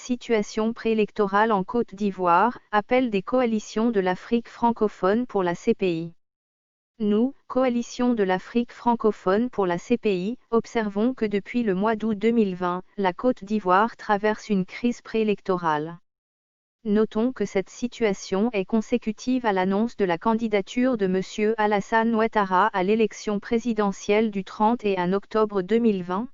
Situation préélectorale en Côte d'Ivoire, appel des coalitions de l'Afrique francophone pour la CPI. Nous, Coalition de l'Afrique francophone pour la CPI, observons que depuis le mois d'août 2020, la Côte d'Ivoire traverse une crise préélectorale. Notons que cette situation est consécutive à l'annonce de la candidature de M. Alassane Ouattara à l'élection présidentielle du 31 octobre 2020.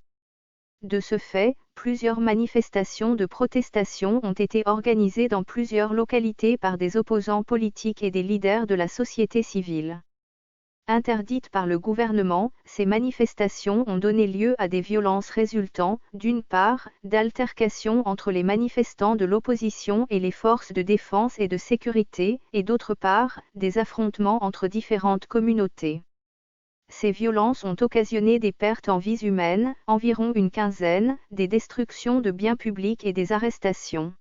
De ce fait, plusieurs manifestations de protestation ont été organisées dans plusieurs localités par des opposants politiques et des leaders de la société civile. Interdites par le gouvernement, ces manifestations ont donné lieu à des violences résultant, d'une part, d'altercations entre les manifestants de l'opposition et les forces de défense et de sécurité, et d'autre part, des affrontements entre différentes communautés. Ces violences ont occasionné des pertes en vies humaines, environ une quinzaine, des destructions de biens publics et des arrestations.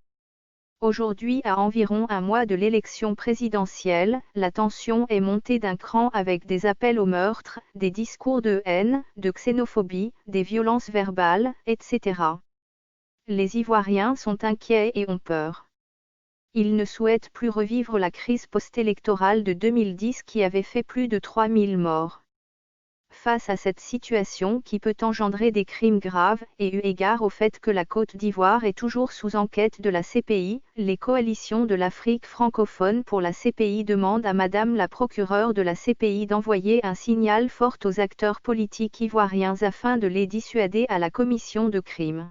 Aujourd'hui, à environ un mois de l'élection présidentielle, la tension est montée d'un cran avec des appels au meurtre, des discours de haine, de xénophobie, des violences verbales, etc. Les Ivoiriens sont inquiets et ont peur. Ils ne souhaitent plus revivre la crise post-électorale de 2010 qui avait fait plus de 3000 morts. Face à cette situation qui peut engendrer des crimes graves, et eu égard au fait que la Côte d'Ivoire est toujours sous enquête de la CPI, les coalitions de l'Afrique francophone pour la CPI demandent à Madame la procureure de la CPI d'envoyer un signal fort aux acteurs politiques ivoiriens afin de les dissuader à la commission de crimes.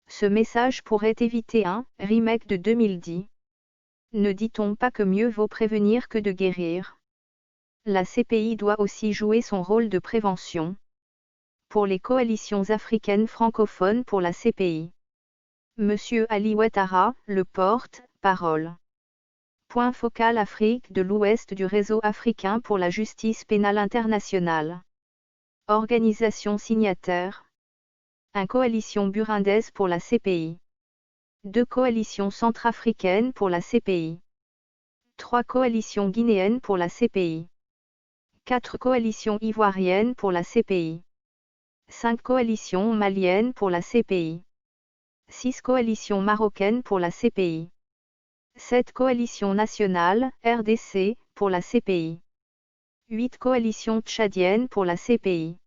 Ce message pourrait éviter un « remake de 2010 ». Ne dit-on pas que mieux vaut prévenir que de guérir ? La CPI doit aussi jouer son rôle de prévention. Pour les coalitions africaines francophones pour la CPI. Monsieur Ali Ouattara, le porte-parole. Point focal Afrique de l'Ouest du Réseau africain pour la justice pénale internationale. Organisation signataire. 1 coalition burundaise pour la CPI. 2 coalitions centrafricaines pour la CPI. 3 coalitions guinéennes pour la CPI. 4 coalitions ivoiriennes pour la CPI. 5 coalitions maliennes pour la CPI. 6 coalitions marocaines pour la CPI. 7 coalitions nationales, RDC, pour la CPI. 8 coalitions tchadiennes pour la CPI.